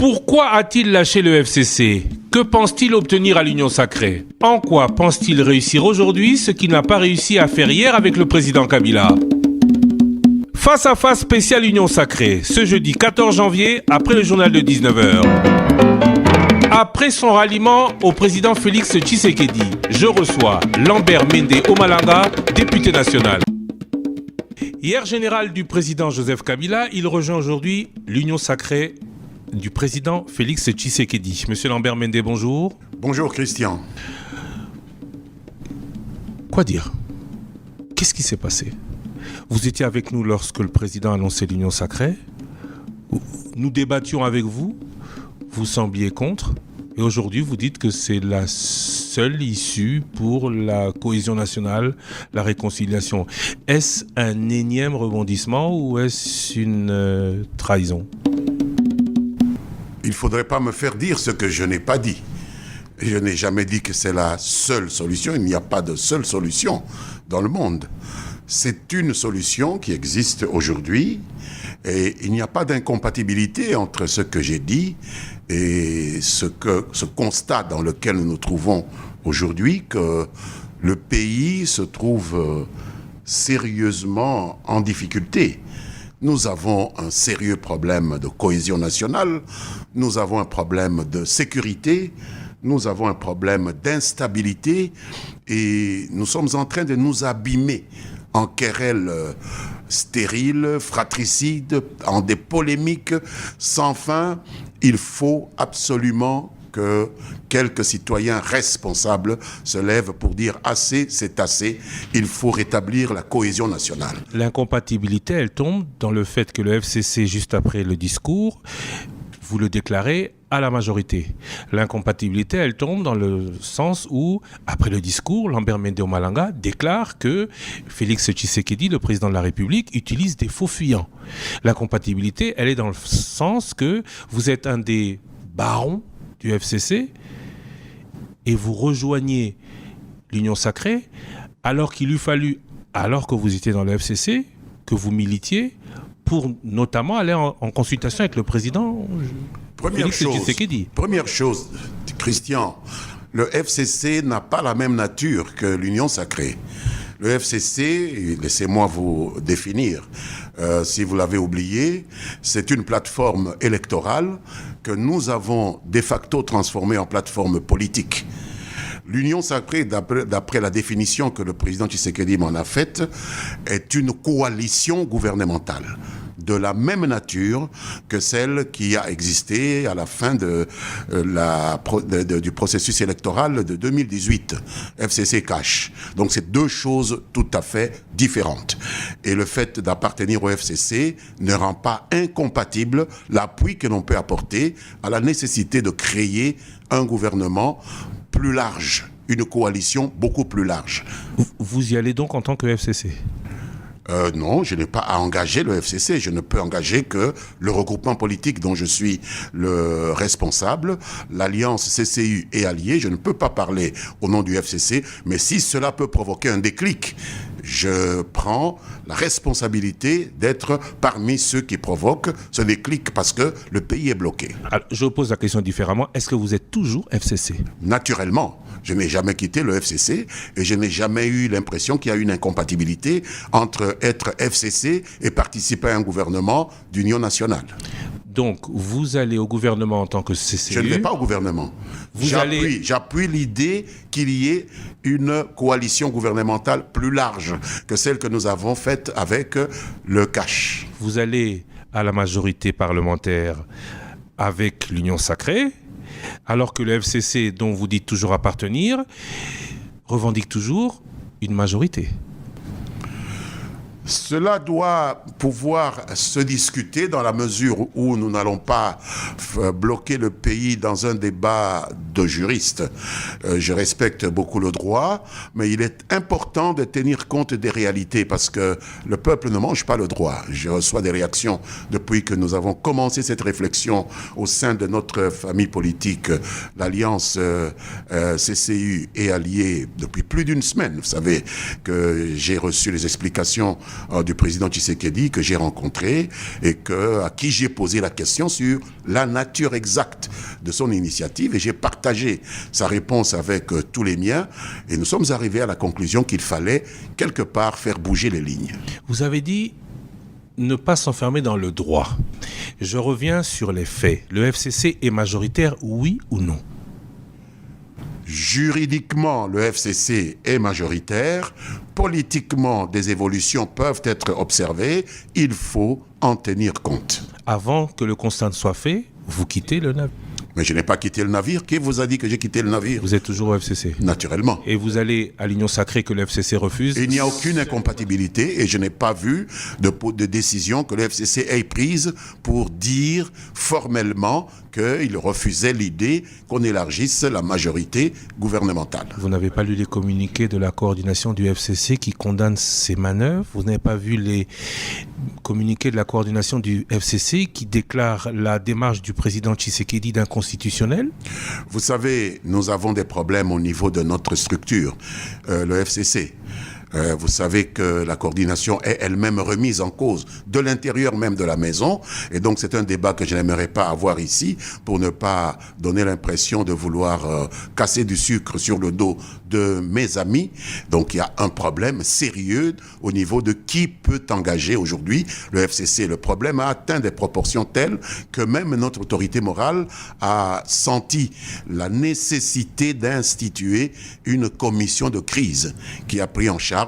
Pourquoi a-t-il lâché le FCC? Que pense-t-il obtenir à l'Union sacrée? En quoi pense-t-il réussir aujourd'hui ce qu'il n'a pas réussi à faire hier avec le président Kabila? Face à face spécial Union sacrée, ce jeudi 14 janvier, après le journal de 19h. Après son ralliement au président Félix Tshisekedi, je reçois Lambert Mende Omalanga, député national. Hier général du président Joseph Kabila, il rejoint aujourd'hui l'Union sacrée du président Félix Tshisekedi. Monsieur Lambert Mende, bonjour. Bonjour Christian. Quoi dire? Qu'est-ce qui s'est passé? Vous étiez avec nous lorsque le président annonçait l'Union sacrée. Nous débattions avec vous. Vous sembliez contre. Et aujourd'hui, vous dites que c'est la seule issue pour la cohésion nationale, la réconciliation. Est-ce un énième rebondissement ou est-ce une trahison? Il ne faudrait pas me faire dire ce que je n'ai pas dit. Je n'ai jamais dit que c'est la seule solution. Il n'y a pas de seule solution dans le monde. C'est une solution qui existe aujourd'hui et il n'y a pas d'incompatibilité entre ce que j'ai dit et ce constat dans lequel nous nous trouvons aujourd'hui, que le pays se trouve sérieusement en difficulté. Nous avons un sérieux problème de cohésion nationale, nous avons un problème de sécurité, nous avons un problème d'instabilité et nous sommes en train de nous abîmer en querelles stériles, fratricides, en des polémiques sans fin. Il faut absolument que quelques citoyens responsables se lèvent pour dire assez, c'est assez, il faut rétablir la cohésion nationale. L'incompatibilité, elle tombe dans le fait que le FCC, juste après le discours, vous le déclarez à la majorité. L'incompatibilité, elle tombe dans le sens où, après le discours, Lambert Mende Omalanga déclare que Félix Tshisekedi, le président de la République, utilise des faux fuyants. L'incompatibilité, elle est dans le sens que vous êtes un des barons du FCC et vous rejoignez l'Union sacrée alors qu'il eût fallu, alors que vous étiez dans le FCC, que vous militiez pour notamment aller en consultation avec le président Félix Tshisekedi. Première chose, Christian, le FCC n'a pas la même nature que l'Union sacrée. Le FCC, laissez-moi vous définir, si vous l'avez oublié, c'est une plateforme électorale que nous avons de facto transformée en plateforme politique. L'Union sacrée, d'après la définition que le président Tshisekedi m'en a faite, est une coalition gouvernementale de la même nature que celle qui a existé à la fin du processus électoral de 2018, FCC-CACH. Donc c'est deux choses tout à fait différentes. Et le fait d'appartenir au FCC ne rend pas incompatible l'appui que l'on peut apporter à la nécessité de créer un gouvernement plus large, une coalition beaucoup plus large. Vous y allez donc en tant que FCC ? Non, je n'ai pas à engager le FCC. Je ne peux engager que le regroupement politique dont je suis le responsable, l'alliance CCU et Alliés. Je ne peux pas parler au nom du FCC, mais si cela peut provoquer un déclic, je prends la responsabilité d'être parmi ceux qui provoquent ce déclic parce que le pays est bloqué. Alors, je pose la question différemment. Est-ce que vous êtes toujours FCC ? Naturellement. Je n'ai jamais quitté le FCC et je n'ai jamais eu l'impression qu'il y a une incompatibilité entre être FCC et participer à un gouvernement d'union nationale. Donc, vous allez au gouvernement en tant que CCU. Je ne vais pas au gouvernement. J'appuie l'idée qu'il y ait une coalition gouvernementale plus large que celle que nous avons faite avec le CACH. Vous allez à la majorité parlementaire avec l'Union sacrée, alors que le FCC, dont vous dites toujours appartenir, revendique toujours une majorité. Cela doit pouvoir se discuter dans la mesure où nous n'allons pas bloquer le pays dans un débat de juriste. Je respecte beaucoup le droit, mais il est important de tenir compte des réalités parce que le peuple ne mange pas le droit. Je reçois des réactions depuis que nous avons commencé cette réflexion au sein de notre famille politique, l'Alliance CCU et Alliés, depuis plus d'une semaine. Vous savez que j'ai reçu les explications du président Tshisekedi que j'ai rencontré et à qui j'ai posé la question sur la nature exacte de son initiative et j'ai partagé sa réponse avec tous les miens et nous sommes arrivés à la conclusion qu'il fallait quelque part faire bouger les lignes. Vous avez dit ne pas s'enfermer dans le droit. Je reviens sur les faits. Le FCC est majoritaire, oui ou non? Juridiquement, le FCC est majoritaire. Politiquement, des évolutions peuvent être observées. Il faut en tenir compte. Avant que le constat ne soit fait, vous quittez le navire. Mais je n'ai pas quitté le navire. Qui vous a dit que j'ai quitté le navire? Vous êtes toujours au FCC? Naturellement. Et vous allez à l'Union Sacrée que le FCC refuse? Il n'y a aucune incompatibilité et je n'ai pas vu de décision que le FCC ait prise pour dire formellement qu'il refusait l'idée qu'on élargisse la majorité gouvernementale. Vous n'avez pas lu les communiqués de la coordination du FCC qui condamne ces manœuvres? Vous n'avez pas vu les communiqués de la coordination du FCC qui déclare la démarche du président Tshisekedi d'inconstitutionnelle? Vous savez, nous avons des problèmes au niveau de notre structure, le FCC. Vous savez que la coordination est elle-même remise en cause de l'intérieur même de la maison. Et donc, c'est un débat que je n'aimerais pas avoir ici pour ne pas donner l'impression de vouloir casser du sucre sur le dos de mes amis. Donc, il y a un problème sérieux au niveau de qui peut engager aujourd'hui le FCC. Le problème a atteint des proportions telles que même notre autorité morale a senti la nécessité d'instituer une commission de crise qui a pris en charge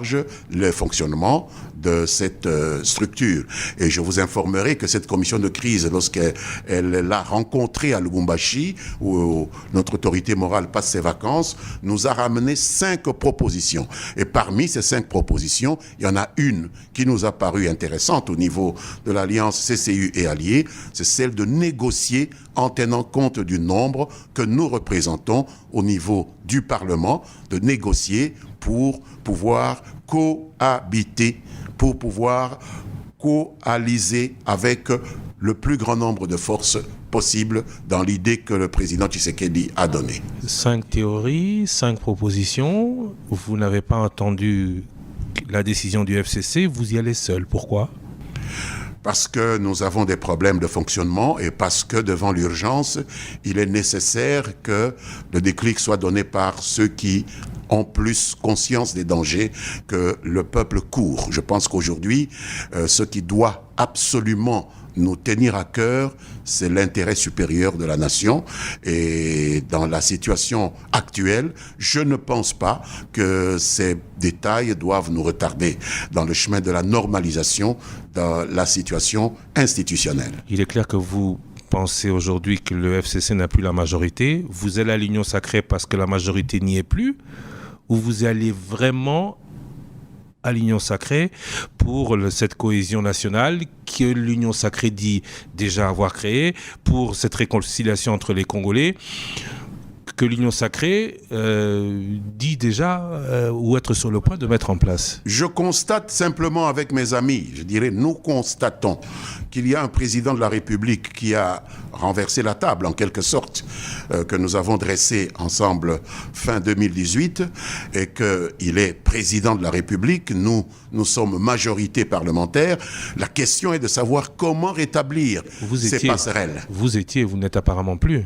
le fonctionnement de cette structure. Et je vous informerai que cette commission de crise, lorsqu'elle l'a rencontrée à Lubumbashi, où notre autorité morale passe ses vacances, nous a ramené 5 propositions. Et parmi ces 5 propositions, il y en a une qui nous a paru intéressante au niveau de l'Alliance CCU et Alliés, c'est celle de négocier en tenant compte du nombre que nous représentons au niveau du Parlement, de négocier pour pouvoir cohabiter, pour pouvoir coaliser avec le plus grand nombre de forces possible dans l'idée que le président Tshisekedi a donnée. 5 théories, 5 propositions. Vous n'avez pas entendu la décision du FCC, vous y allez seul. Pourquoi ? Parce que nous avons des problèmes de fonctionnement et parce que devant l'urgence, il est nécessaire que le déclic soit donné par ceux qui ont plus conscience des dangers que le peuple court. Je pense qu'aujourd'hui, ce qui doit absolument nous tenir à cœur, c'est l'intérêt supérieur de la nation. Et dans la situation actuelle, je ne pense pas que ces détails doivent nous retarder dans le chemin de la normalisation de la situation institutionnelle. Il est clair que vous pensez aujourd'hui que le FCC n'a plus la majorité. Vous allez à l'Union Sacrée parce que la majorité n'y est plus, ou vous allez vraiment à l'Union Sacrée pour cette cohésion nationale que l'Union Sacrée dit déjà avoir créée, pour cette réconciliation entre les Congolais que l'Union Sacrée dit déjà ou être sur le point de mettre en place? Je constate simplement avec mes amis, je dirais nous constatons qu'il y a un président de la République qui a renversé la table en quelque sorte que nous avons dressée ensemble fin 2018 et qu'il est président de la République, nous sommes majorité parlementaire. La question est de savoir comment rétablir ces passerelles. Vous étiez, vous n'êtes apparemment plus.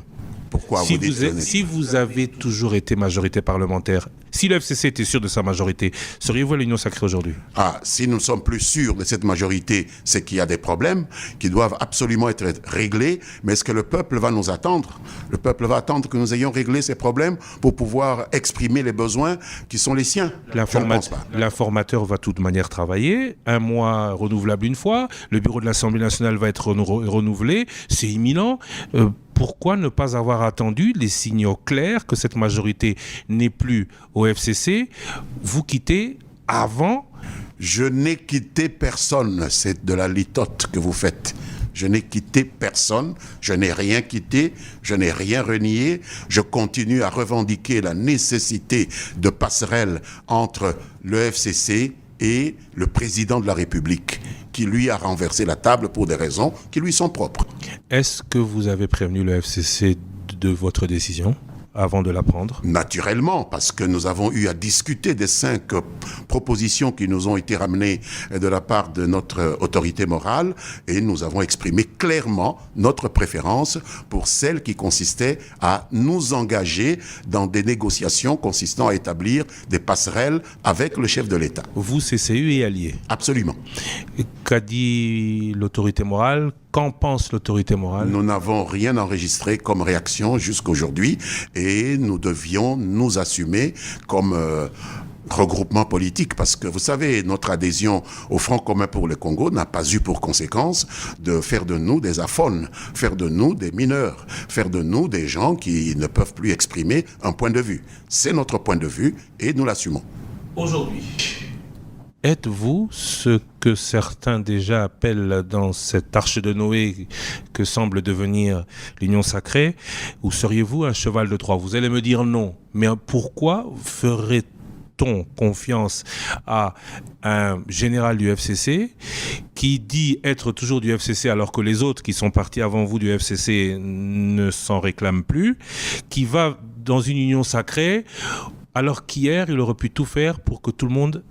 Pourquoi si vous avez toujours été majorité parlementaire, si le FCC était sûr de sa majorité, seriez-vous à l'Union Sacrée aujourd'hui? Si nous ne sommes plus sûrs de cette majorité, c'est qu'il y a des problèmes qui doivent absolument être réglés. Mais est-ce que le peuple va nous attendre? Le peuple va attendre que nous ayons réglé ces problèmes pour pouvoir exprimer les besoins qui sont les siens? L'informateur va de toute manière travailler. 1 mois renouvelable une fois. Le bureau de l'Assemblée nationale va être renouvelé. C'est imminent. Pourquoi ne pas avoir attendu les signaux clairs que cette majorité n'est plus au FCC? Vous quittez avant? Je n'ai quitté personne, c'est de la litote que vous faites. Je n'ai quitté personne, je n'ai rien quitté, je n'ai rien renié. Je continue à revendiquer la nécessité de passerelle entre le FCC et le président de la République, qui lui a renversé la table pour des raisons qui lui sont propres. Est-ce que vous avez prévenu le FCC de votre décision avant de la prendre? Naturellement, parce que nous avons eu à discuter des 5 propositions qui nous ont été ramenées de la part de notre autorité morale, et nous avons exprimé clairement notre préférence pour celle qui consistait à nous engager dans des négociations consistant à établir des passerelles avec le chef de l'État. Vous, CCU et alliés? Absolument. Qu'a dit l'autorité morale? Qu'en pense l'autorité morale? Nous n'avons rien enregistré comme réaction jusqu'aujourd'hui et nous devions nous assumer comme regroupement politique, parce que vous savez, notre adhésion au Front commun pour le Congo n'a pas eu pour conséquence de faire de nous des aphones, faire de nous des mineurs, faire de nous des gens qui ne peuvent plus exprimer un point de vue. C'est notre point de vue et nous l'assumons. Aujourd'hui, êtes-vous ce que certains déjà appellent dans cette arche de Noé que semble devenir l'Union sacrée, ou seriez-vous un cheval de Troie? Vous allez me dire non, mais pourquoi ferait-on confiance à un général du FCC qui dit être toujours du FCC alors que les autres qui sont partis avant vous du FCC ne s'en réclament plus, qui va dans une union sacrée alors qu'hier il aurait pu tout faire pour que tout le monde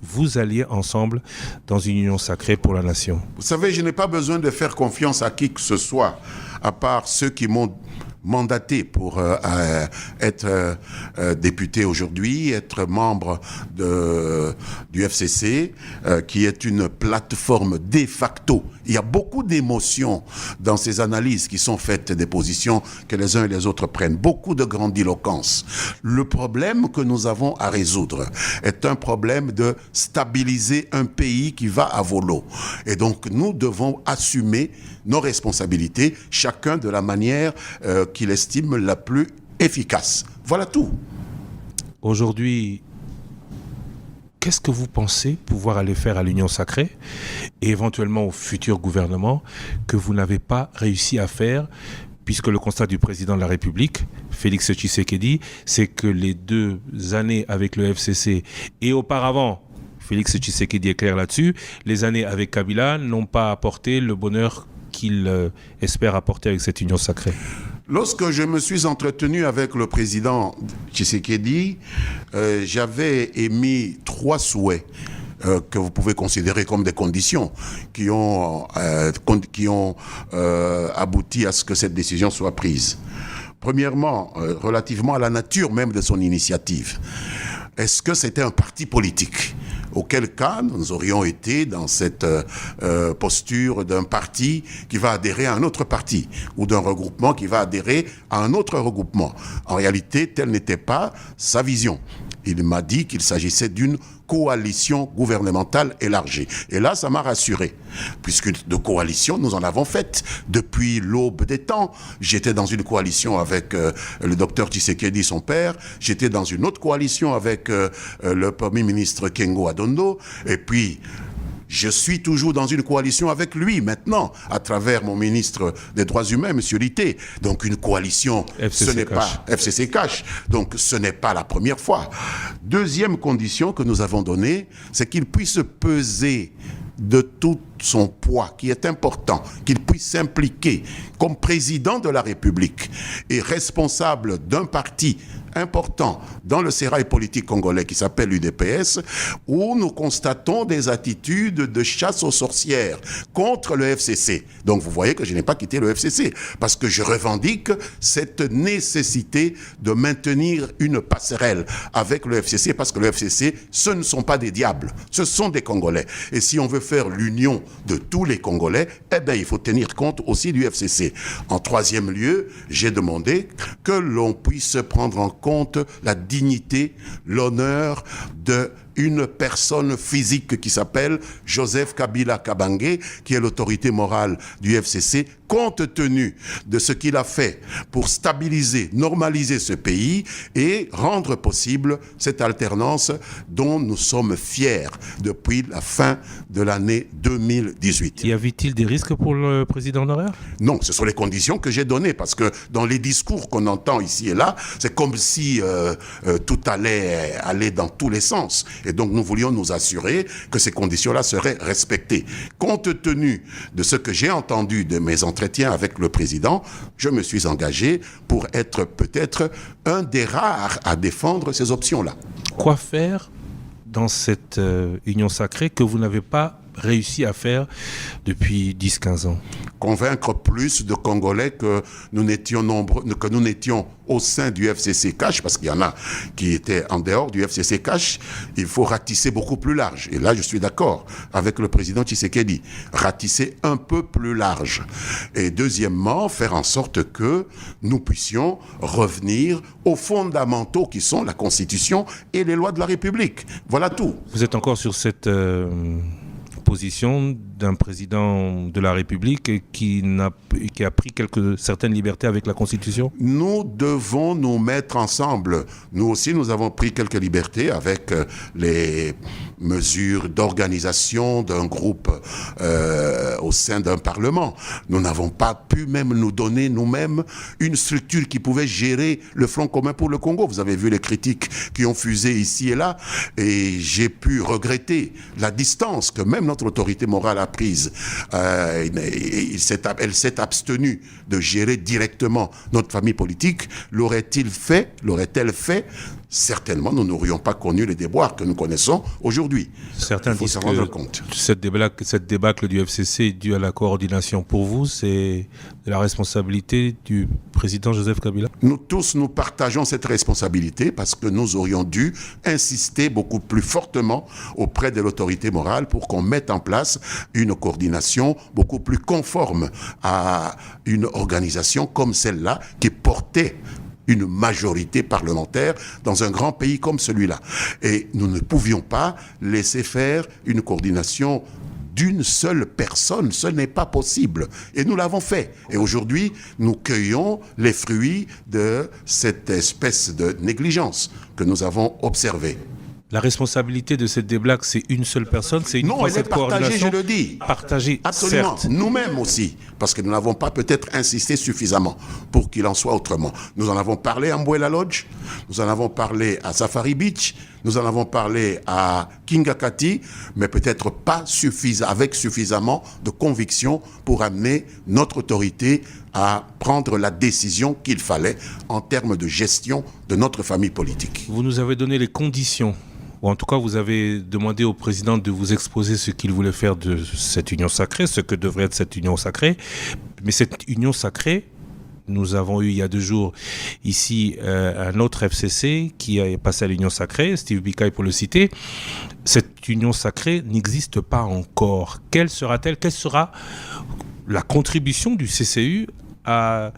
vous alliez ensemble dans une union sacrée pour la nation? Vous savez, je n'ai pas besoin de faire confiance à qui que ce soit, à part ceux qui m'ont mandaté pour être député aujourd'hui, être membre du FCC, qui est une plateforme de facto. Il y a beaucoup d'émotions dans ces analyses qui sont faites des positions que les uns et les autres prennent, beaucoup de grandiloquence. Le problème que nous avons à résoudre est un problème de stabiliser un pays qui va à volo. Et donc nous devons assumer nos responsabilités, chacun de la manière qu'il estime la plus efficace. Voilà tout. Aujourd'hui, qu'est-ce que vous pensez pouvoir aller faire à l'Union sacrée et éventuellement au futur gouvernement que vous n'avez pas réussi à faire, puisque le constat du président de la République, Félix Tshisekedi, c'est que les 2 années avec le FCC et auparavant, Félix Tshisekedi est clair là-dessus, les années avec Kabila n'ont pas apporté le bonheur qu'il espère apporter avec cette union sacrée? Lorsque je me suis entretenu avec le président Tshisekedi, j'avais émis 3 souhaits que vous pouvez considérer comme des conditions qui ont abouti à ce que cette décision soit prise. Premièrement, relativement à la nature même de son initiative. Est-ce que c'était un parti politique ? Auquel cas, nous aurions été dans cette posture d'un parti qui va adhérer à un autre parti, ou d'un regroupement qui va adhérer à un autre regroupement. En réalité, telle n'était pas sa vision. Il m'a dit qu'il s'agissait d'une coalition gouvernementale élargie. Et là, ça m'a rassuré, puisque de coalition, nous en avons fait depuis l'aube des temps. J'étais dans une coalition avec le docteur Tshisekedi, son père. J'étais dans une autre coalition avec le premier ministre Kengo Adondo. Et puis, je suis toujours dans une coalition avec lui maintenant, à travers mon ministre des Droits humains, M. Litté. Donc une coalition, ce n'est pas FCC Cash. Donc ce n'est pas la première fois. Deuxième condition que nous avons donnée, c'est qu'il puisse peser de tout son poids, qui est important, qu'il puisse s'impliquer comme président de la République et responsable d'un parti important dans le sérail politique congolais qui s'appelle l'UDPS, où nous constatons des attitudes de chasse aux sorcières contre le FCC. Donc vous voyez que je n'ai pas quitté le FCC, parce que je revendique cette nécessité de maintenir une passerelle avec le FCC, parce que le FCC, ce ne sont pas des diables, ce sont des Congolais. Et si on veut faire l'union de tous les Congolais, eh bien, il faut tenir compte aussi du FCC. En troisième lieu, j'ai demandé que l'on puisse prendre en compte la dignité, l'honneur d'une personne physique qui s'appelle Joseph Kabila Kabange, qui est l'autorité morale du FCC, compte tenu de ce qu'il a fait pour stabiliser, normaliser ce pays et rendre possible cette alternance dont nous sommes fiers depuis la fin de l'année 2018. Y avait-il des risques pour le président honoraire? Non, ce sont les conditions que j'ai données, parce que dans les discours qu'on entend ici et là, c'est comme si tout allait aller dans tous les sens. Et donc nous voulions nous assurer que ces conditions-là seraient respectées. Compte tenu de ce que j'ai entendu de mes entretiens avec le président, je me suis engagé pour être peut-être un des rares à défendre ces options-là. Quoi faire dans cette union sacrée que vous n'avez pas réussi à faire depuis 10-15 ans? Convaincre plus de Congolais que nous n'étions nombreux, que nous n'étions au sein du FCC Cash, parce qu'il y en a qui étaient en dehors du FCC Cash. Il faut ratisser beaucoup plus large. Et là, je suis d'accord avec le président Tshisekedi. Ratisser un peu plus large. Et deuxièmement, faire en sorte que nous puissions revenir aux fondamentaux qui sont la Constitution et les lois de la République. Voilà tout. Vous êtes encore sur cette position d'un président de la République qui a pris certaines libertés avec la Constitution? Nous devons nous mettre ensemble. Nous aussi, nous avons pris quelques libertés avec les mesures d'organisation d'un groupe au sein d'un parlement. Nous n'avons pas pu même nous donner nous-mêmes une structure qui pouvait gérer le Front commun pour le Congo. Vous avez vu les critiques qui ont fusé ici et là, et j'ai pu regretter la distance que même notre autorité morale a prise. Elle s'est abstenue de gérer directement notre famille politique. L'aurait-elle fait? Certainement, nous n'aurions pas connu les déboires que nous connaissons aujourd'hui. Certains disent que cette débâcle du FCC est due à la coordination. Pour vous, c'est la responsabilité du président Joseph Kabila? Nous tous, nous partageons cette responsabilité parce que nous aurions dû insister beaucoup plus fortement auprès de l'autorité morale pour qu'on mette en place une coordination beaucoup plus conforme à une organisation comme celle-là qui portait une majorité parlementaire dans un grand pays comme celui-là. Et nous ne pouvions pas laisser faire une coordination d'une seule personne. Ce n'est pas possible. Et nous l'avons fait. Et aujourd'hui, nous cueillons les fruits de cette espèce de négligence que nous avons observée. La responsabilité de cette débâcle, c'est une seule personne, c'est une Non, elle est partagée, je le dis. Partagée, absolument. Certes. Nous-mêmes aussi, parce que nous n'avons pas peut-être insisté suffisamment pour qu'il en soit autrement. Nous en avons parlé à Mbouela Lodge, nous en avons parlé à Safari Beach, nous en avons parlé à Kingakati, mais peut-être pas avec suffisamment de conviction pour amener notre autorité à prendre la décision qu'il fallait en termes de gestion de notre famille politique. Vous nous avez donné les conditions, ou en tout cas vous avez demandé au président de vous exposer ce qu'il voulait faire de cette union sacrée, ce que devrait être cette union sacrée. Mais cette union sacrée, nous avons eu il y a 2 jours ici un autre FCC qui est passé à l'union sacrée, Steve Bikaï pour le citer. Cette union sacrée n'existe pas encore. Quelle sera-t-elle? Quelle sera la contribution du CCU à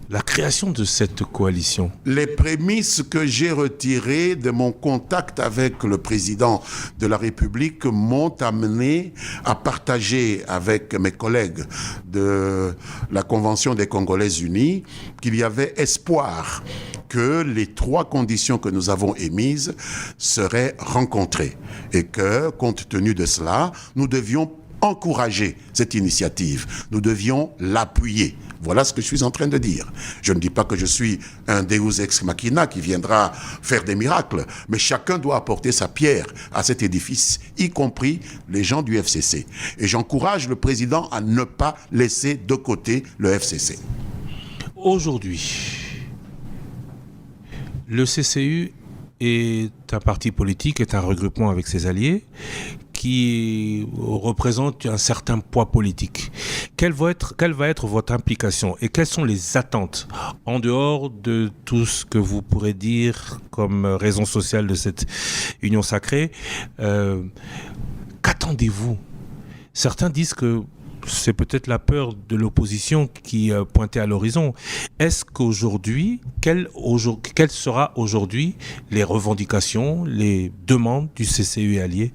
la création de cette coalition? Les prémices que j'ai retirées de mon contact avec le président de la République m'ont amené à partager avec mes collègues de la Convention des Congolais Unis qu'il y avait espoir que les 3 conditions que nous avons émises seraient rencontrées et que, compte tenu de cela, nous devions encourager cette initiative. Nous devions l'appuyer. Voilà ce que je suis en train de dire. Je ne dis pas que je suis un Deus ex machina qui viendra faire des miracles, mais chacun doit apporter sa pierre à cet édifice, y compris les gens du FCC. Et j'encourage le président à ne pas laisser de côté le FCC. Aujourd'hui, le CCU est un parti politique, est un regroupement avec ses alliés qui représente un certain poids politique. Quelle va être votre implication et quelles sont les attentes en dehors de tout ce que vous pourrez dire comme raison sociale de cette union sacrée? Qu'attendez-vous? Certains disent que c'est peut-être la peur de l'opposition qui pointait à l'horizon. Est-ce qu'aujourd'hui, quelles sera aujourd'hui les revendications, les demandes du CCU allié?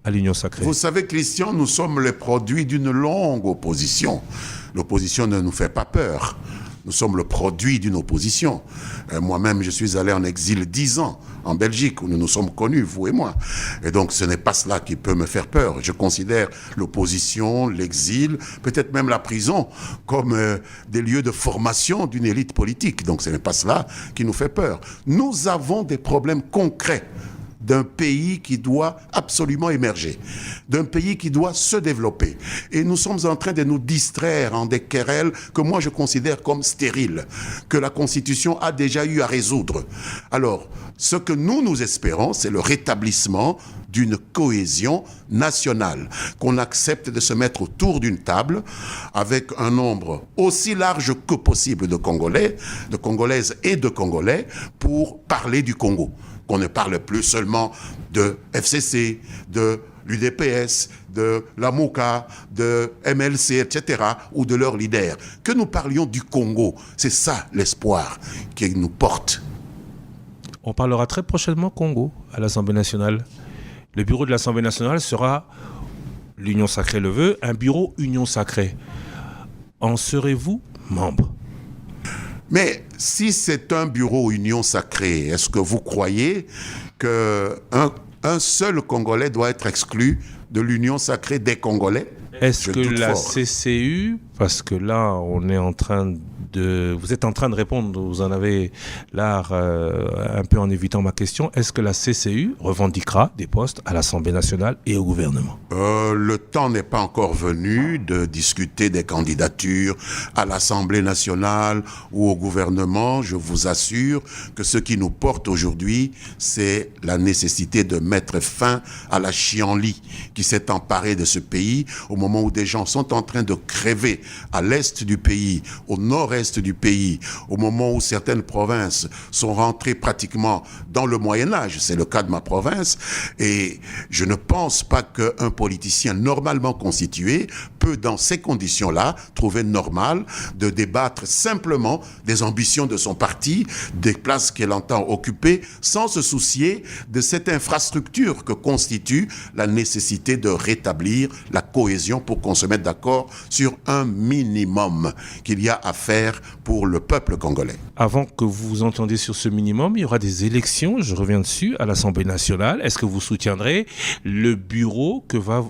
à l'Union sacrée? Vous savez, Christian, nous sommes les produits d'une longue opposition. L'opposition ne nous fait pas peur. Nous sommes le produit d'une opposition. Moi-même, je suis allé en exil 10 ans en Belgique, où nous nous sommes connus, vous et moi. Et donc, ce n'est pas cela qui peut me faire peur. Je considère l'opposition, l'exil, peut-être même la prison, comme des lieux de formation d'une élite politique. Donc, ce n'est pas cela qui nous fait peur. Nous avons des problèmes concrets d'un pays qui doit absolument émerger, d'un pays qui doit se développer. Et nous sommes en train de nous distraire en des querelles que moi je considère comme stériles, que la Constitution a déjà eu à résoudre. Alors, ce que nous espérons, c'est le rétablissement d'une cohésion nationale, qu'on accepte de se mettre autour d'une table avec un nombre aussi large que possible de Congolais, de Congolaises et de Congolais pour parler du Congo. Qu'on ne parle plus seulement de FCC, de l'UDPS, de la MOCA, de MLC, etc., ou de leurs leaders. Que nous parlions du Congo. C'est ça l'espoir qui nous porte. On parlera très prochainement Congo à l'Assemblée nationale. Le bureau de l'Assemblée nationale sera, l'Union sacrée le veut, un bureau Union sacrée. En serez-vous membre ? Mais si c'est un bureau Union sacrée, est-ce que vous croyez qu'un seul Congolais doit être exclu de l'Union sacrée des Congolais? Est-ce que la CCU, parce que là, on est en train vous êtes en train de répondre, vous en avez l'art un peu en évitant ma question, est-ce que la CCU revendiquera des postes à l'Assemblée nationale et au gouvernement? Le temps n'est pas encore venu de discuter des candidatures à l'Assemblée nationale ou au gouvernement. Je vous assure que ce qui nous porte aujourd'hui, c'est la nécessité de mettre fin à la chienlit qui s'est emparée de ce pays au moment où des gens sont en train de crever à l'est du pays, au nord-est du pays, au moment où certaines provinces sont rentrées pratiquement dans le Moyen-Âge. C'est le cas de ma province. Et je ne pense pas qu'un politicien normalement constitué peut, dans ces conditions-là, trouver normal de débattre simplement des ambitions de son parti, des places qu'elle entend occuper, sans se soucier de cette infrastructure que constitue la nécessité de rétablir la cohésion pour qu'on se mette d'accord sur un minimum qu'il y a à faire pour le peuple congolais. Avant que vous vous entendiez sur ce minimum, il y aura des élections, je reviens dessus, à l'Assemblée nationale. Est-ce que vous soutiendrez le bureau que va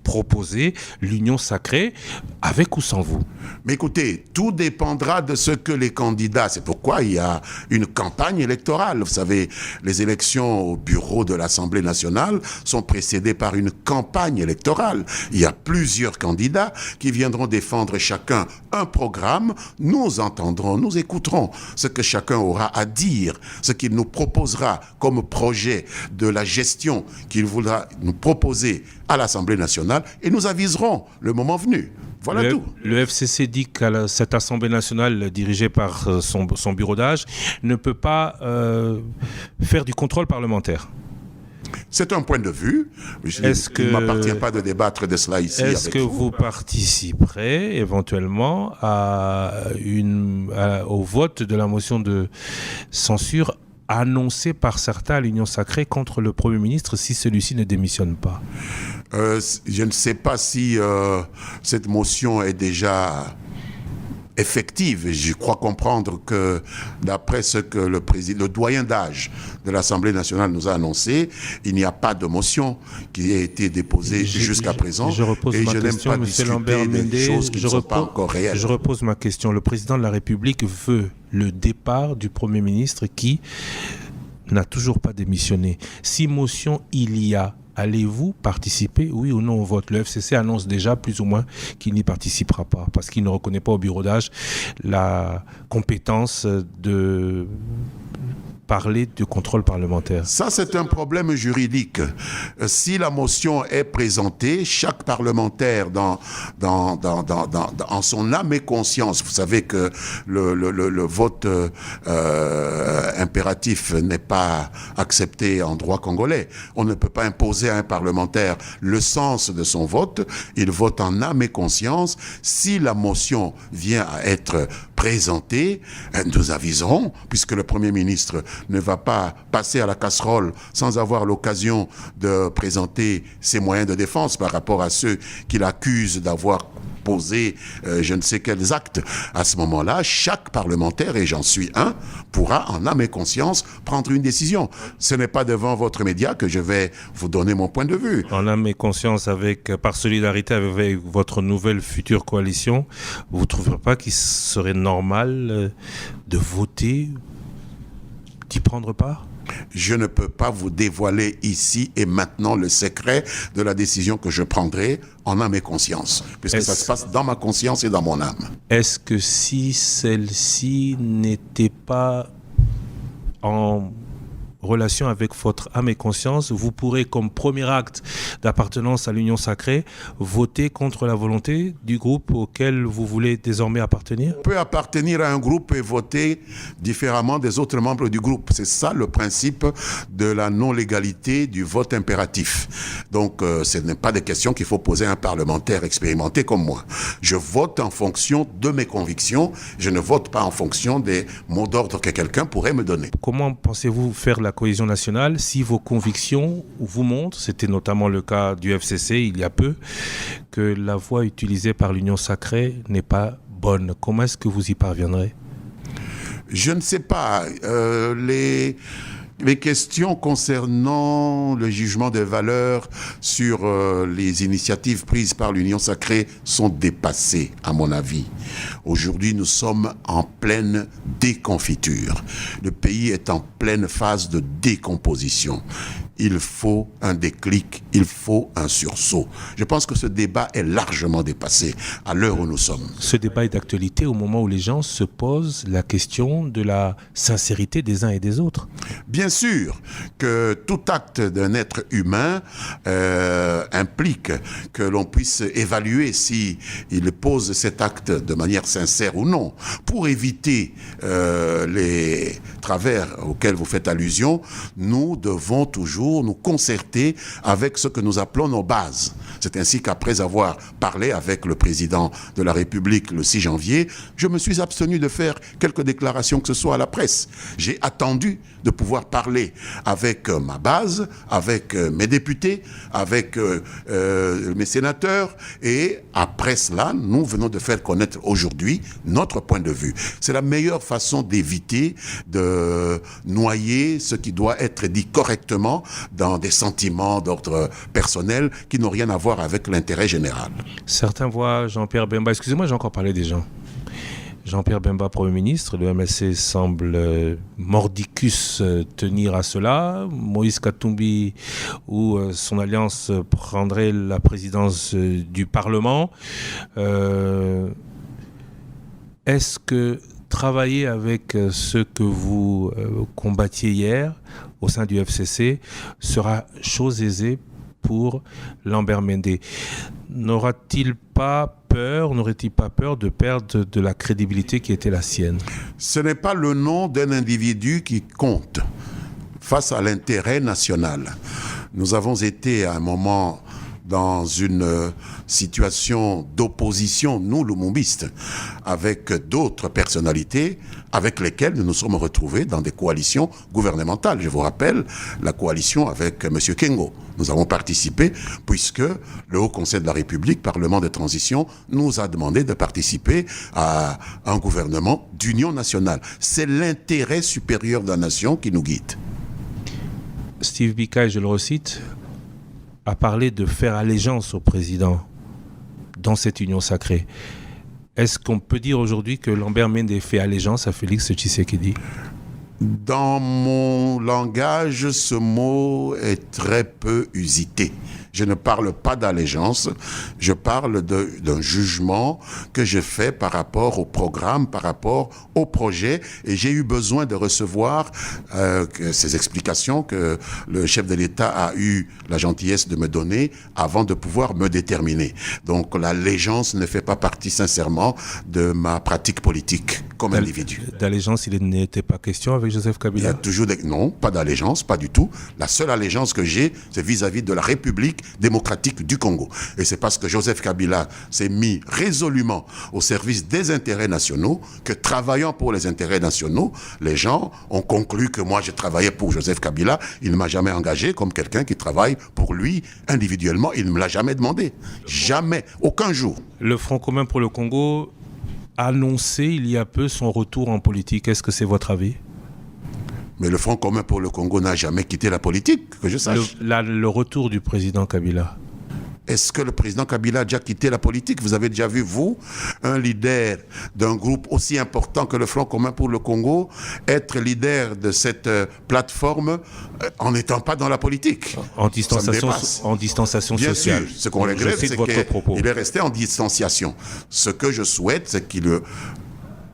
proposer l'Union sacrée, avec ou sans vous? Mais écoutez, tout dépendra de ce que les candidats... C'est pourquoi il y a une campagne électorale. Vous savez, les élections au bureau de l'Assemblée nationale sont précédées par une campagne électorale. Il y a plusieurs candidats qui viendront défendre chacun un programme. Nous entendrons, nous écouterons ce que chacun aura à dire, ce qu'il nous proposera comme projet de la gestion qu'il voudra nous proposer à l'Assemblée nationale, et nous aviserons le moment venu. Voilà tout. Le FCC dit que cette Assemblée nationale dirigée par son bureau d'âge ne peut pas faire du contrôle parlementaire. C'est un point de vue. Il ne m'appartient pas de débattre de cela ici avec vous. Est-ce que vous participerez éventuellement au vote de la motion de censure annoncée par certains à l'Union sacrée contre le Premier ministre si celui-ci ne démissionne pas? Je ne sais pas si cette motion est déjà effective. Je crois comprendre que d'après ce que le doyen d'âge de l'Assemblée nationale nous a annoncé, il n'y a pas de motion qui a été déposée jusqu'à présent. Je repose ma question, M. Lambert-Mende. Je repose ma question. Le président de la République veut le départ du Premier ministre qui n'a toujours pas démissionné. Si motion il y a, allez-vous participer, oui ou non, au vote? Le FCC annonce déjà plus ou moins qu'il n'y participera pas parce qu'il ne reconnaît pas au bureau d'âge la compétence de parler de contrôle parlementaire. Ça, c'est un problème juridique. Si la motion est présentée, chaque parlementaire en son âme et conscience, vous savez que le vote impératif n'est pas accepté en droit congolais. On ne peut pas imposer à un parlementaire le sens de son vote. Il vote en âme et conscience. Si la motion vient à être présenter, nous aviserons, puisque le Premier ministre ne va pas passer à la casserole sans avoir l'occasion de présenter ses moyens de défense par rapport à ceux qu'il accuse d'avoir posé je ne sais quels actes. À ce moment-là, chaque parlementaire, et j'en suis un, pourra en âme et conscience prendre une décision. Ce n'est pas devant votre média que je vais vous donner mon point de vue. En âme et conscience, par solidarité avec votre nouvelle future coalition, vous ne trouvez pas qu'il serait normal de voter, d'y prendre part ? Je ne peux pas vous dévoiler ici et maintenant le secret de la décision que je prendrai en âme et conscience, puisque ça se passe dans ma conscience et dans mon âme. Est-ce que si celle-ci n'était pas en relation avec votre âme et conscience, vous pourrez, comme premier acte d'appartenance à l'Union sacrée, voter contre la volonté du groupe auquel vous voulez désormais appartenir ? On peut appartenir à un groupe et voter différemment des autres membres du groupe. C'est ça le principe de la non-légalité du vote impératif. Donc, ce n'est pas des questions qu'il faut poser à un parlementaire expérimenté comme moi. Je vote en fonction de mes convictions. Je ne vote pas en fonction des mots d'ordre que quelqu'un pourrait me donner. Comment pensez-vous faire la cohésion nationale si vos convictions vous montrent, c'était notamment le cas du FCC il y a peu, que la voie utilisée par l'Union sacrée n'est pas bonne? Comment est-ce que vous y parviendrez? Je ne sais pas. Les questions concernant le jugement des valeurs sur les initiatives prises par l'Union sacrée sont dépassées, à mon avis. Aujourd'hui, nous sommes en pleine déconfiture. Le pays est en pleine phase de décomposition. Il faut un déclic, il faut un sursaut. Je pense que ce débat est largement dépassé à l'heure où nous sommes. Ce débat est d'actualité au moment où les gens se posent la question de la sincérité des uns et des autres. Bien sûr que tout acte d'un être humain implique que l'on puisse évaluer si il pose cet acte de manière sincère ou non. Pour éviter les travers auxquels vous faites allusion, nous devons toujours nous concerter avec ce que nous appelons nos bases. C'est ainsi qu'après avoir parlé avec le président de la République le 6 janvier, je me suis abstenu de faire quelques déclarations que ce soit à la presse. J'ai attendu de pouvoir parler avec ma base, avec mes députés, avec mes sénateurs, et après cela, nous venons de faire connaître aujourd'hui notre point de vue. C'est la meilleure façon d'éviter de noyer ce qui doit être dit correctement dans des sentiments d'ordre personnel qui n'ont rien à voir avec l'intérêt général. Certains voient Jean-Pierre Bemba, excusez-moi, j'ai encore parlé des gens. Jean-Pierre Bemba, Premier ministre, le MLC semble mordicus tenir à cela. Moïse Katumbi, où son alliance prendrait la présidence du Parlement. Est-ce que travailler avec ceux que vous combattiez hier au sein du FCC sera chose aisée pour Lambert Mende? N'aurait-il pas peur de perdre de la crédibilité qui était la sienne? Ce n'est pas le nom d'un individu qui compte face à l'intérêt national. Nous avons été à un moment dans une situation d'opposition, nous, lumumbistes, avec d'autres personnalités avec lesquelles nous nous sommes retrouvés dans des coalitions gouvernementales. Je vous rappelle la coalition avec M. Kengo. Nous avons participé puisque le Haut Conseil de la République, Parlement de transition, nous a demandé de participer à un gouvernement d'union nationale. C'est l'intérêt supérieur de la nation qui nous guide. Steve Bika, je le recite, a parlé de faire allégeance au président dans cette union sacrée. Est-ce qu'on peut dire aujourd'hui que Lambert Mende fait allégeance à Félix Tshisekedi? Dans mon langage, ce mot est très peu usité. Je ne parle pas d'allégeance, je parle d'un jugement que je fais par rapport au programme, par rapport au projet, et j'ai eu besoin de recevoir ces explications que le chef de l'État a eu la gentillesse de me donner avant de pouvoir me déterminer. Donc l'allégeance ne fait pas partie sincèrement de ma pratique politique. comme individu. D'allégeance, il n'était pas question avec Joseph Il y Kabila? a toujours Non, pas d'allégeance, pas du tout. La seule allégeance que j'ai, c'est vis-à-vis de la République démocratique du Congo. Et c'est parce que Joseph Kabila s'est mis résolument au service des intérêts nationaux que, travaillant pour les intérêts nationaux, les gens ont conclu que moi, je travaillais pour Joseph Kabila. Il ne m'a jamais engagé comme quelqu'un qui travaille pour lui individuellement. Il ne me l'a jamais demandé. Jamais. Aucun jour. Le Front commun pour le Congo a annoncé il y a peu son retour en politique. Est-ce que c'est votre avis? Mais le Front commun pour le Congo n'a jamais quitté la politique, que je sache. Le retour du président Kabila. Est-ce que le président Kabila a déjà quitté la politique? Vous avez déjà vu, vous, un leader d'un groupe aussi important que le Front commun pour le Congo, être leader de cette plateforme en n'étant pas dans la politique? En distanciation Bien sociale. sûr, ce qu'on regrette, c'est qu'il est resté en distanciation. Ce que je souhaite, c'est qu'il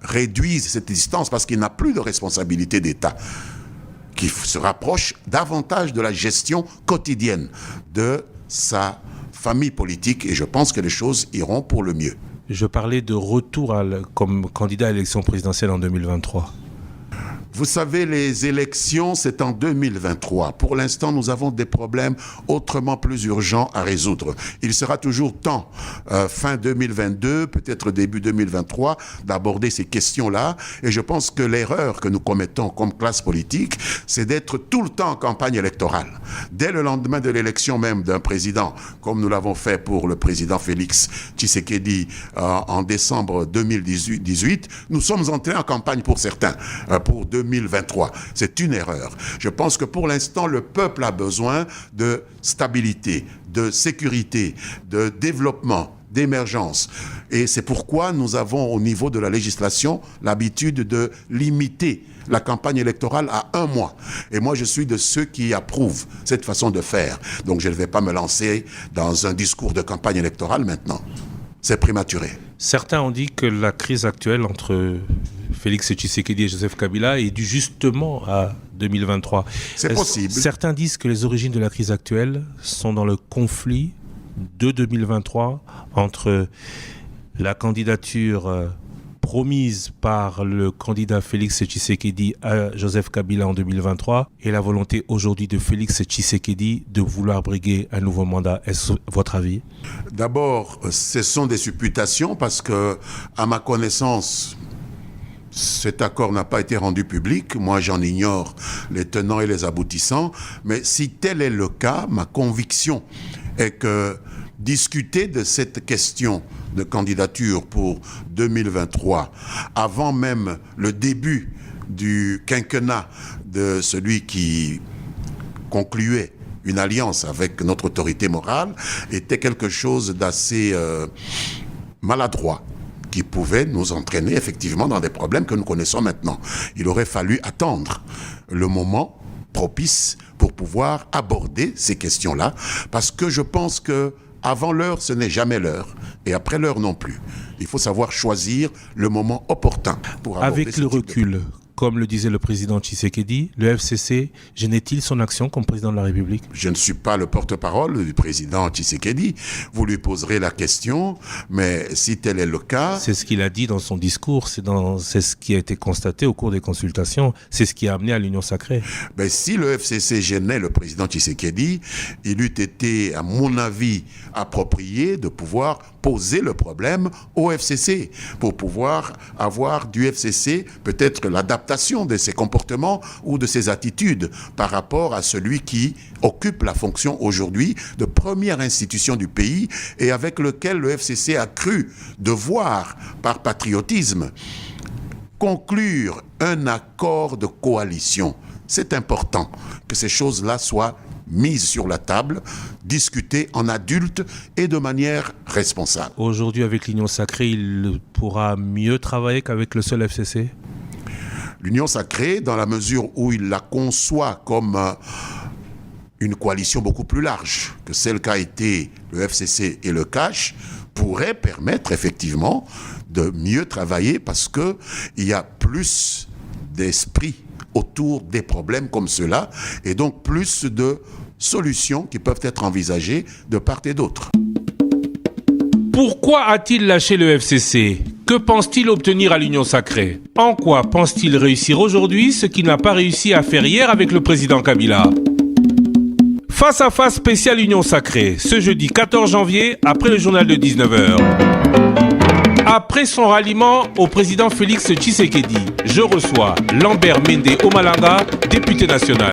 réduise cette distance parce qu'il n'a plus de responsabilité d'État, qui se rapproche davantage de la gestion quotidienne de sa famille politique, et je pense que les choses iront pour le mieux. Je parlais de retour comme candidat à l'élection présidentielle en 2023. Vous savez, les élections, c'est en 2023. Pour l'instant, nous avons des problèmes autrement plus urgents à résoudre. Il sera toujours temps, fin 2022, peut-être début 2023, d'aborder ces questions-là. Et je pense que l'erreur que nous commettons comme classe politique, c'est d'être tout le temps en campagne électorale. Dès le lendemain de l'élection même d'un président, comme nous l'avons fait pour le président Félix Tshisekedi en décembre 2018, nous sommes entrés en campagne pour certains, pour 2023. C'est une erreur. Je pense que pour l'instant, le peuple a besoin de stabilité, de sécurité, de développement, d'émergence. Et c'est pourquoi nous avons, au niveau de la législation, l'habitude de limiter la campagne électorale à 1 mois. Et moi, je suis de ceux qui approuvent cette façon de faire. Donc, je ne vais pas me lancer dans un discours de campagne électorale maintenant. C'est prématuré. Certains ont dit que la crise actuelle entre Félix Tshisekedi et Joseph Kabila est due justement à 2023. C'est possible. Certains disent que les origines de la crise actuelle sont dans le conflit de 2023 entre la candidature promise par le candidat Félix Tshisekedi à Joseph Kabila en 2023 et la volonté aujourd'hui de Félix Tshisekedi de vouloir briguer un nouveau mandat. Est-ce votre avis? D'abord, ce sont des supputations parce que, à ma connaissance, cet accord n'a pas été rendu public. Moi, j'en ignore les tenants et les aboutissants. Mais si tel est le cas, ma conviction est que discuter de cette question de candidature pour 2023, avant même le début du quinquennat de celui qui concluait une alliance avec notre autorité morale, était quelque chose d'assez maladroit, qui pouvait nous entraîner effectivement dans des problèmes que nous connaissons maintenant. Il aurait fallu attendre le moment propice pour pouvoir aborder ces questions-là, parce que je pense que avant l'heure, ce n'est jamais l'heure, et après l'heure non plus. Il faut savoir choisir le moment opportun pour aborder avec le recul. Comme le disait le président Tshisekedi, le FCC gênait-il son action comme président de la République? Je ne suis pas le porte-parole du président Tshisekedi. Vous lui poserez la question, mais si tel est le cas... C'est ce qu'il a dit dans son discours, c'est ce qui a été constaté au cours des consultations, c'est ce qui a amené à l'Union sacrée. Ben, si le FCC gênait le président Tshisekedi, il eût été, à mon avis, approprié de pouvoir poser le problème au FCC, pour pouvoir avoir du FCC peut-être l'adaptation de ses comportements ou de ses attitudes par rapport à celui qui occupe la fonction aujourd'hui de première institution du pays et avec lequel le FCC a cru devoir, par patriotisme, conclure un accord de coalition. C'est important que ces choses-là soient mises sur la table, discutées en adulte et de manière responsable. Aujourd'hui, avec l'Union sacrée, il pourra mieux travailler qu'avec le seul FCC? L'Union sacrée, dans la mesure où il la conçoit comme une coalition beaucoup plus large que celle qu'a été le FCC et le CACH, pourrait permettre effectivement de mieux travailler parce qu'il y a plus d'esprit autour des problèmes comme cela et donc plus de solutions qui peuvent être envisagées de part et d'autre. Pourquoi a-t-il lâché le FCC? Que pense-t-il obtenir à l'Union sacrée? En quoi pense-t-il réussir aujourd'hui ce qu'il n'a pas réussi à faire hier avec le président Kabila? Face à face spécial Union sacrée, ce jeudi 14 janvier, après le journal de 19h. Après son ralliement au président Félix Tshisekedi, je reçois Lambert Mende Omalanga, député national.